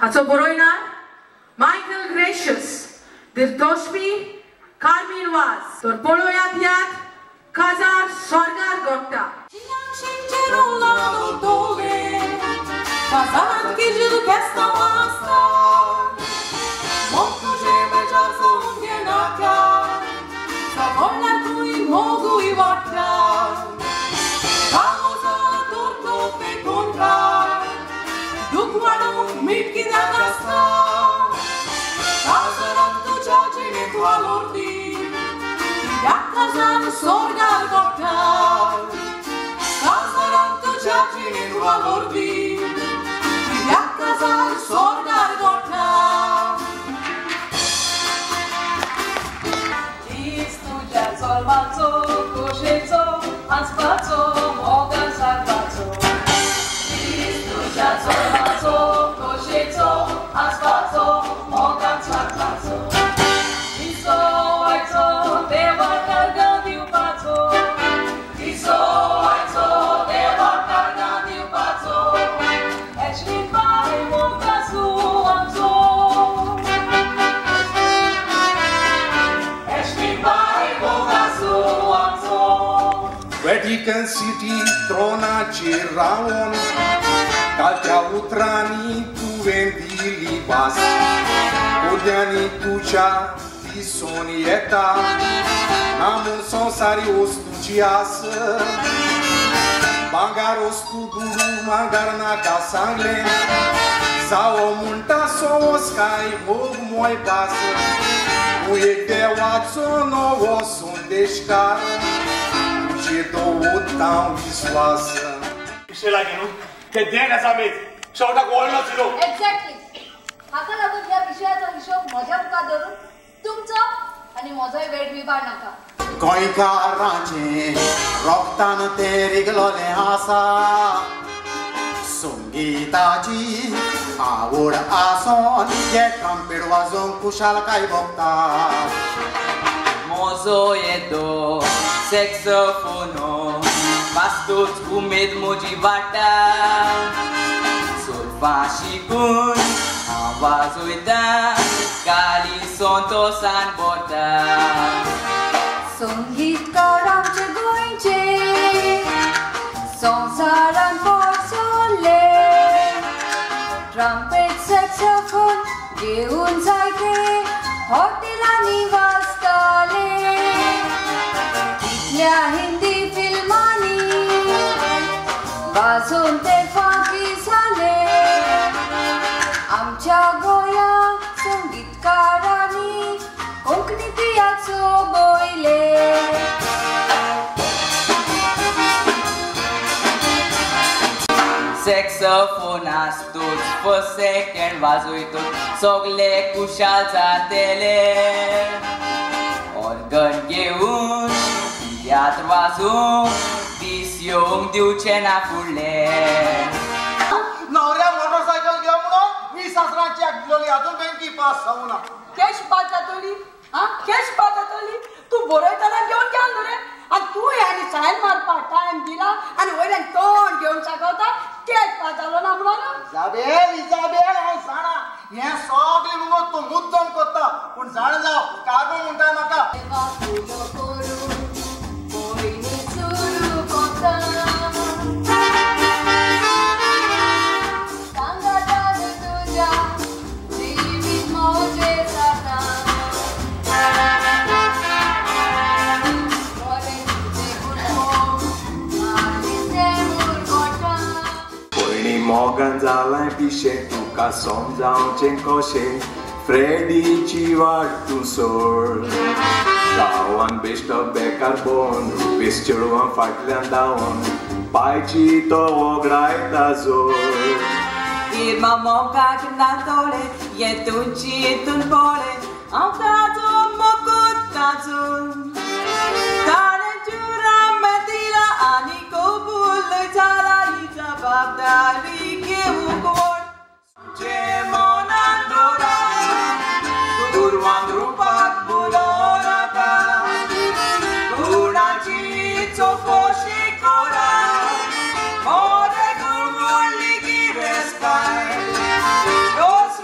Alltså Boroinar, Michael Gracious, Dirtoshmi, Carmen Vaz, Tor Poloyatiat, Kazar Sorgar Gotta. Kazat gecil kesta vasta, Mokto žemeđa zungenaka, Zavolna tui mogu i vatra, Kamo za torto pekonka, Dukvanu mitki da gasta, Kazaram tu čačine tualordi, Jakazan sorgar gotta, Kazaram tu čačine tualordi, Jakazan sorgar gotta. Solmaco, kosheco, anspaco, mogan sarpaco. Istuja solmaco, kosheco, anspaco, mogan sarpaco. Iso aico, deva cargandi upaco. Iso aico, deva cargandi upaco. Echli pai moga suanzo. Vatican City, trona Ciraon, Caltea utrani tu vendi libas, Odiani tucea bisonieta, Namun sonsarios tu ciasă, Bangaros tu duru mangarna ca sangle, Sau o munta soscai mog moi basă, Uie de oațo nouă sundeșcară, Ce două tau visoasă. इसे लागे नु ते देगा सामेत शेवटा गोळला दिलो एक्झॅक्टली हाका लागून या विषयाचा हिशोब म्हज्या मुखार धरून तुमचो आनी म्हजोय वेळ बिबाड नाका गोंयकारांचे रोगतान ते रिगलोले आसा संगीताची आवड आसोन हे ट्रम्पेट वाजोवंक कुशालकाय भोगता Mozo yedo, saxofono, bastos umed motivata, solfa shikun, awaz uita, kali sonto san bota. संगीतकारांचे गोंयचे संवसारान पोसले ट्रम्पेट सॅक्सोफोन घेवन जायते हॉटेलांनी वाजताले इतल्या हिंदी फिल्मांनी वाजोवन ते फांकी जाले आमच्या गोंयांत संगीतकारांनी कोंकणी तियाचो बोयले Saxophone astos, per second वाजोयतो सगळे कुशाल जातले Organ घेऊन तियात्र वाजोवंक दीस येवंक दिवचे ना फुडले नवऱ्या मोटरसायकल घेऊ म्हणून 20,000 चॅक दिलोली अजून बँकी पास जाऊना कॅश पास जातली हा कॅश पास जातली तू बरयतना घेवन गेल रे आणि तू ह्यानी सायन मारपा टाइम दिला आणि वयल्यान तोंड घेवन सागवता कॅश पास जालो ना म्हणून इजाबेल हांव जाणा हे सगळे मुगो तू मुद्दम करता पूण जाण जाव कार्बन म्हणटा म्हाका देवा तुलो करून पयलीं सुरू कोता सांगातान तुज्या जिवीत मोजे जाता मोरे तुजे गुणोग आनी ते मुरगोटा पयलीं मोगान जालां पिशें तुका समजावचें कशें फ्रेडीची वाट तूं सोड गांवान बेश्टो बेकार भोंवन रुपेश चेडवां फाटल्यान धांवन पायची तो वगडायता जोड Irma mogac natole, e tuci tun pole, am cazo mokut cazun. Tane jura medila ani kobul zala ita babdari ke ukor. Je monandora, durwan rupak buloraka, unachi tsokoshi kora. More gurguli gives sky. Those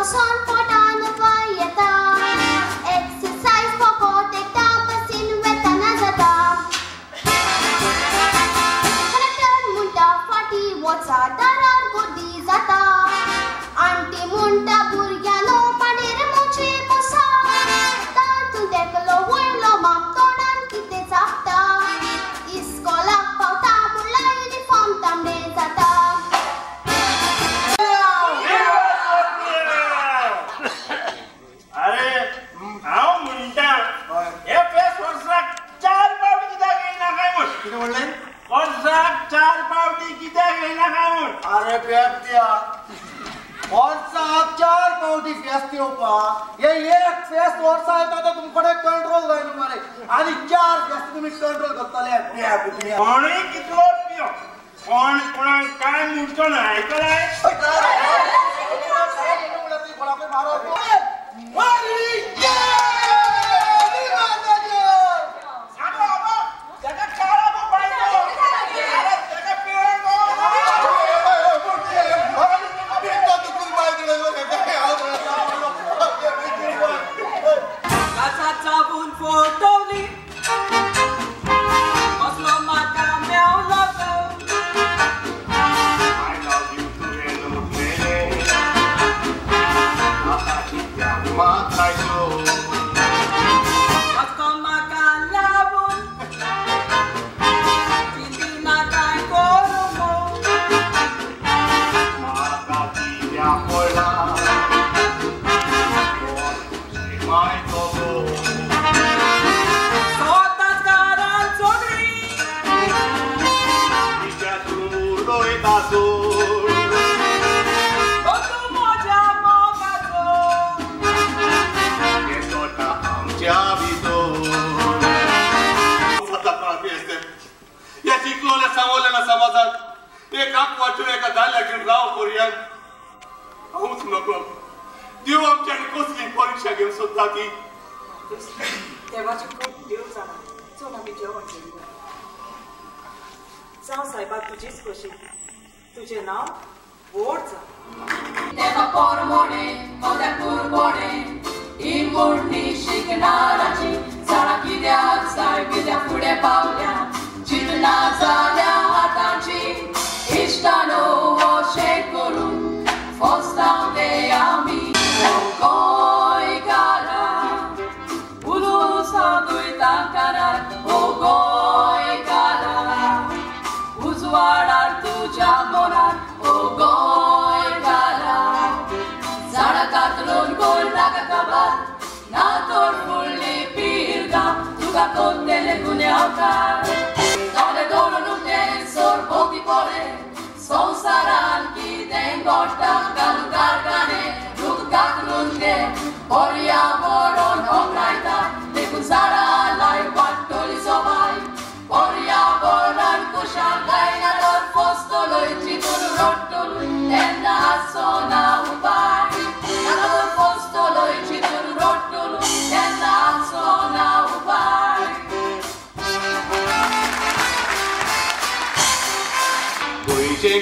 बसून पोटान वय येता एक्सरसाइज फकत एकदा बसीन वेतना जाता कलेक्टर म्हणटा फाटी वचा दारार गर्दी जाता आंटी म्हणटा भुरग्यानो पाडेर मोचे बसा तातूंत एकलो वयलो माप तोंडान कितें चापता इस्कोलाक पावता म्हणल्यार युनिफॉर्म तांबडे जाता अरे हांव म्हणटा हे फेस वर्साक 4 पावटी कित्याक येयना काय म्हण कितें म्हणलें वर्साक 4 पावटी कित्याक येयना काय म्हण अरे पेपत्या वर्साक 4 पावटी फेस्त येवपाक हे एक फेस्त वर्सा येता तो तुमकडे कंट्रोल जायना मरे आनी 4 फेस्त तुमी कंट्रोल करतले पेपत्या कोणूय कितलोच पियो कोण कोणाक काय म्हणचो ना आयकलाय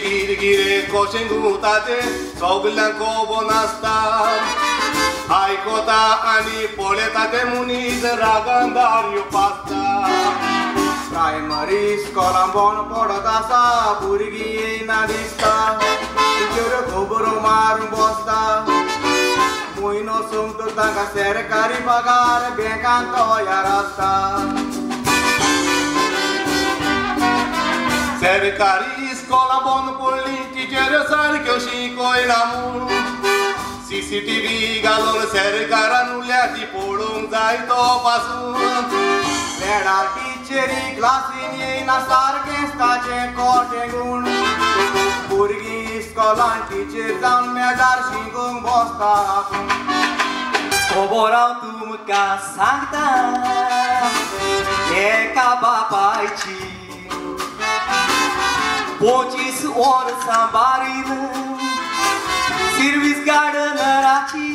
गिरगिरे कोशें घुमताचे सगल्यांक खबर नासता आयकोता आनी पळयता ते मनीस रागान दारयो पासता प्रायमरी स्कॉलां बंद पडत आसा भुरगीं येयना दिसता टिचऱ्यो खबरो मारून बसता म्हयनो सोंपता तांकां सरकारी पगार बँकान तयार आसता सरकारी स्कॉलां बंद पडलीं टिचऱ्यो सारक्यो शिकयना म्हूण सीसीटीव्ही घालून सरकारान उरल्या ती पळोवंक जाय तो पासून मेळ्यार टिचरी क्लासीन येयना सारकेंच ताचें खोटें गुण भुरगीं इस्कॉलान टिचर जावन मेळ्यार शिकूंक बसता खबर हांव तुमकां सांगता एका बापायची 25 वर्सां बारीन सर्वीस गार्डनराची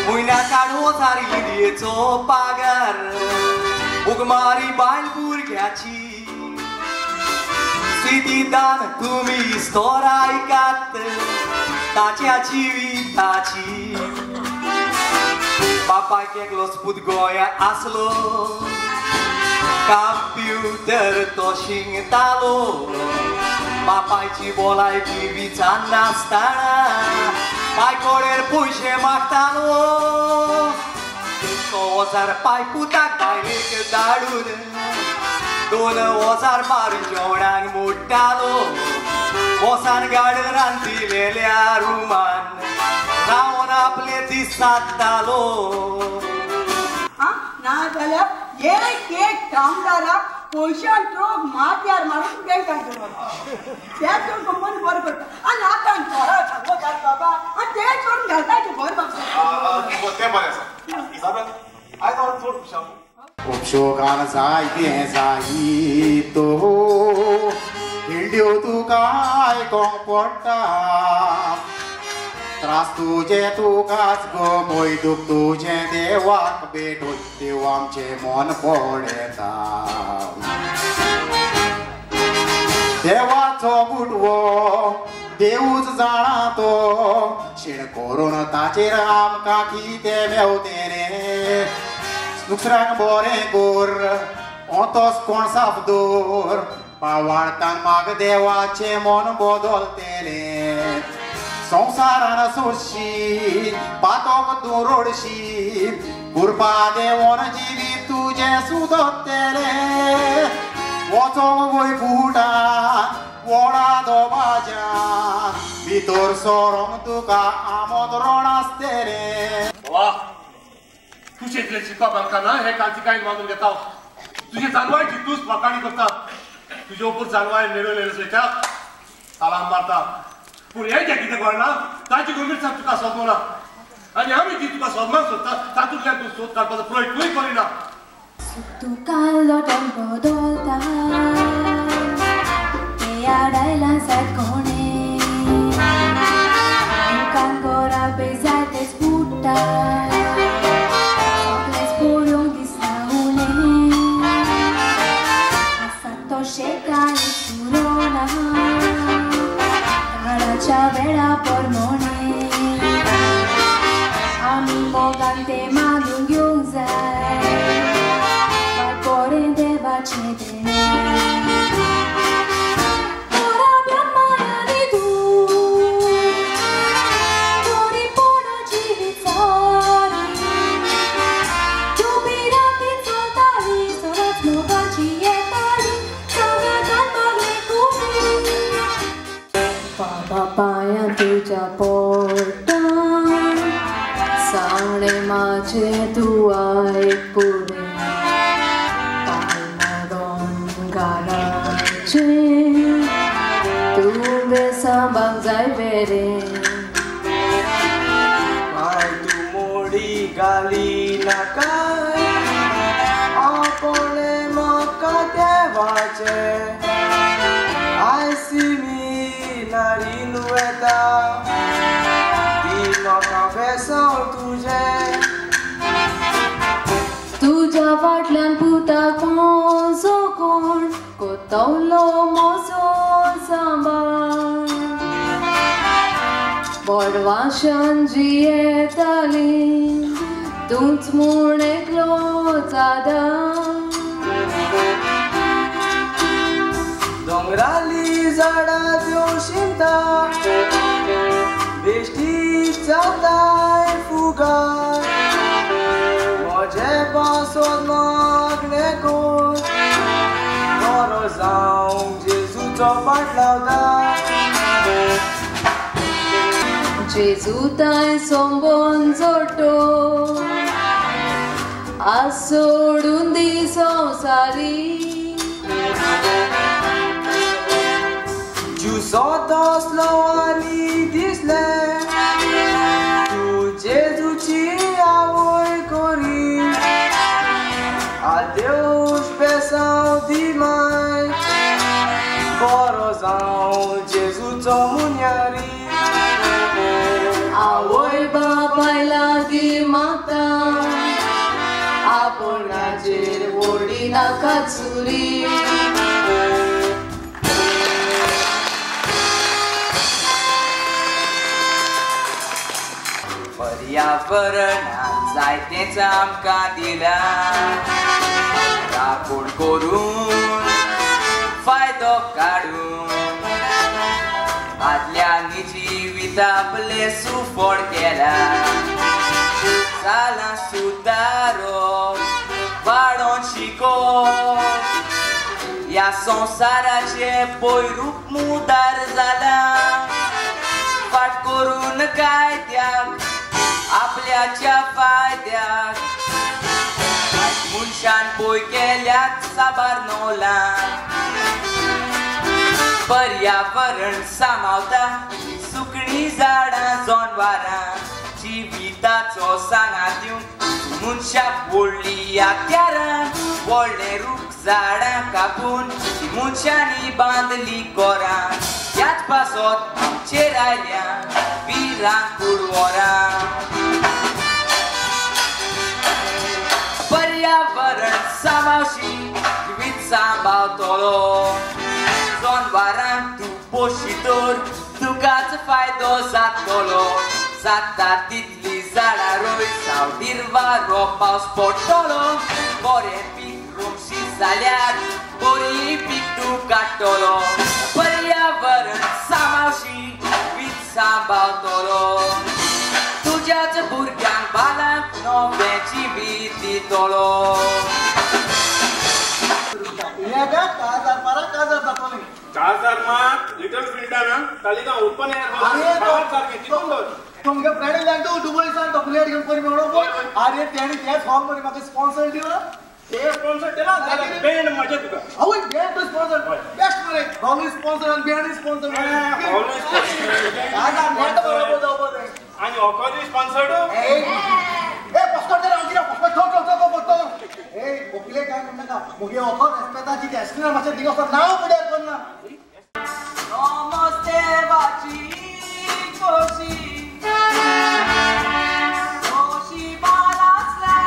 म्हयन्याक 8,000 दियेचो पगार उगमारी बायल भुरग्याची निदान तुम्ही स्टोर ऐकात ताच्या जिविताची बापाक एकलो स्पूत गोंयांत आसलो कंप्युटर तो शिंगतालो बापायची बोलायकी विचार नासतना बायकोडेर पयशे मागतालो 2000 पाय पुताक बायलेक धाडून 2000 मारून जेवणाक मोडटालो बोसान गाडरान दिलेल्या रुमान रावन आपले दीस सादतालो नाजाल्यार एक कामदाराक पयशान ट्रोक माथ्यार मारून बँकान दवरता तेच करून कंपनी बरें करता आनी आतां घरा सांगो जाय बाबा आनी तेच करून घालता बरें बाबा तें बरें आसा इजाबेल आयज हांव चड खुशाल उपशोकान जायतें जायतो हिंड्यो तुका आयकोंक पडटा त्रास तुजे तुकाच गो मोयदूक तुजें देवाक भेटून देव आमचें मन पडटा देवाचो गुटवो देवूच जाणा तो शिण करून ताचेर आमकां कितें मेवतें रे दुसऱ्यांक बरें कर ओतोच कोण साफ दवर पावाळटान म्हाका देवाचें मन बदलतेलें संवसारान सोडशी पातोक तूं रोडशी गुरपा देवोन जिवीत तुजें सुदरतेलें वचोंक वय बुटान वोडा दोबाज्यान भितर सोरोंक तुका आमोद रोण आसतेलें तुझे इतले शिकप आमकां ना हे कालची काय मानून घेता तुझे जानवायची तूच फकाणी करता तुजे उपर जानवाय नेडवलेले स्वेचाक सालाम मारता पूण हे जे कितें कळना ताची गंभीरता तुका सोदमना आनी आमी ती तुका सोदमाक सोदता तातूंतल्यान तूं सोद काडपाचो प्रयत्नूय करिना तुका लोटन बदलता ते आडायला सारकोणे तुकान गोरा बेजार तेच फुट्टा वेळा प्रमाणे आमी मोगान ते मानून घेवंक जाय बरें देवाचें पाया तुझ्या पोटान सांगणे माझे तू ऐक पुढे पाय मोडून घालायचे तू बेसांबाक जाय वेरे पाय तू मोडी घाली नाकाय आपणे म्हाका देवाचे आयसी नारीन वेता ती म्हाका बेसांव तुजें तुझ्या फाटल्यान पुताक मोजो कोण कोतवलो मोजो सांबाळ बडवाशान जियेताली तूंच म्हूण एकलो जादा दोंगराली झाडां त्यो शिंता बेश्टी जाताय फुगार म्हजे पासोन मागणे कोण बरो जावंक जेजूचो पाट लावता जेजू ताय सोंबोन जोडटो आज सोडून दी संवसारी सोतोसलो आनी दिसले तू जेजूची आवय करी आदेवूच बेसांव दी माय बरो जावं जेजूचो मुन्यारी आवय बापाय लागी मागता आपुणाचेर ओडी नाका चुरी पर्यावरणान जायतेच आमकां दिला राखण करून फायदो काडून आदल्यांनी जिवीत आपले सुफोड केला सालां सुदारप वाडोवन शिकोवप ह्या संवसाराचे पयरूप मुदार जाला फाट करून कायद्याक आपल्याच्या फायद्याक मनशान पय केल्यात साबार नोलां पर्यावरण सांबाळटा सुकणीं झाडां जनावरां जिविताचो सांगात दिवंक मनशाक व्हडली यात्यारां व्हडले रूख झाडां कापून मनशांनी बांदली घरां त्याच पासत आमचेर आयल्या पिरां कुडवरां पर्यावरण सांबाळशी जिवीत सांबाळटलो जनावरांक तूं पोशितोर तुकाच फायदो जातलो जाता तितली झाडां रोय सावडीर पावस पडटलो बरें पीक रोमशी जाल्यार बरी पीक तूं काडटलो पर्यावरण सांबाळशी वीज सांबाळटलो तुज्याच भुरग्यांक बालांक नवें जिवीत दितलो काजार मात लिटल फ्रीडम तालिका ओपन एअर तुमगे फ्रेंड जाणतो दुबईसान चॉकलेट घेवन कोणी मेळो अरे तेणी तेच हॉल मध्ये म्हाका स्पॉन्सर दिला ते स्पॉन्सर केला जाल्यार बेंड मजा तुका आवय बेंड स्पॉन्सर बेस्ट मरे हॉल स्पॉन्सर आणि बेंड स्पॉन्सर हॉल काजा नेट बरोबर जावपा जाय आणि ऑकॉली स्पॉन्सर्ड ए पस्कोट दे रावची पस्कोट ठोक बोलतो ए कोकले काय म्हणता का मुगे ऑफर रेस्पेक्टाची टेस्टिंग माचे दिगो नाव पुढे करना नमस्ते बाची कोशी कोशी बालासला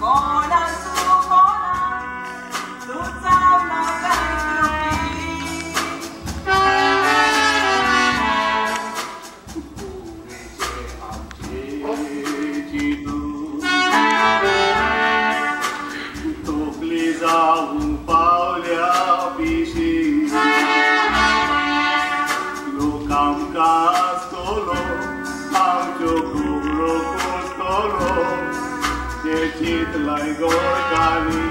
कोणान तू कोणान तुझा नाका तोकली जाऊन पावल्या पिशी लोक आमकां आसतलो आमच्यो घुगरो कोसतलो ते चिंतलाय गोरकांनी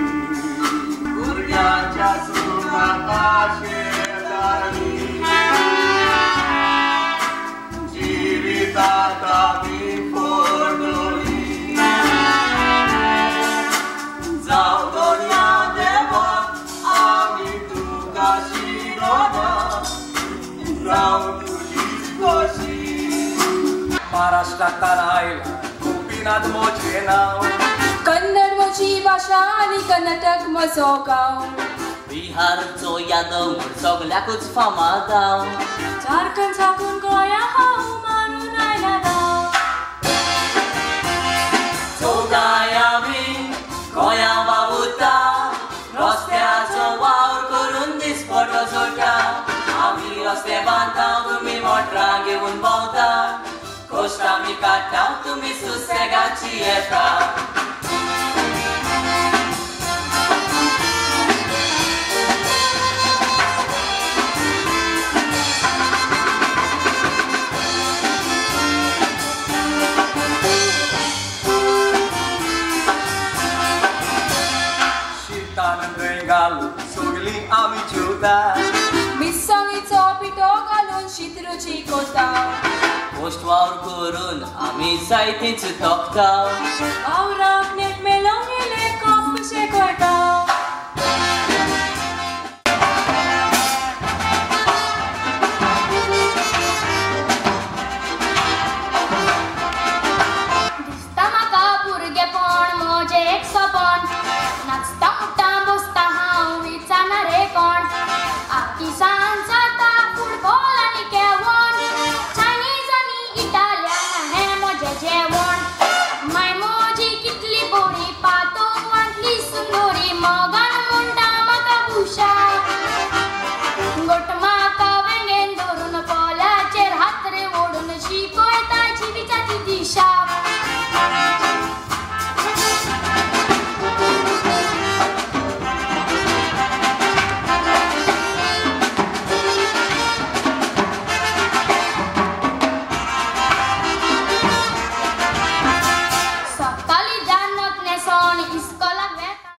भुरग्यांच्या सुनाका शेजारी जिवितात आमी फोडली जाऊ दोन्या देवा आमी तुका शिरोना जाऊ तुझीच कोशी महाराष्ट्रात आयला गोपीनाथ मोचे नाव कन्नड म्हजी भाशा आनी कर्नाटक म्हजो गांव बिहारचो यादव म्हूण सगल्याकूच फामाद गांव झारखंड साकून गोंया हांव मारून आयला गांव चौगाय आमी गोंया वावुरता रस्त्याचो वावर करून दिसपटो सोडटा आमी रस्ते बांदता तुमी मोटरां घेवन भोंवता कश्ट आमी काडटा तुमी सुसेगाची येता सगली आमी जेवता मिरसांगेचो पिठो घालून शीत रुची कोता पोस्ट वावर करून आमी जायतीच तोखता वावराक नेट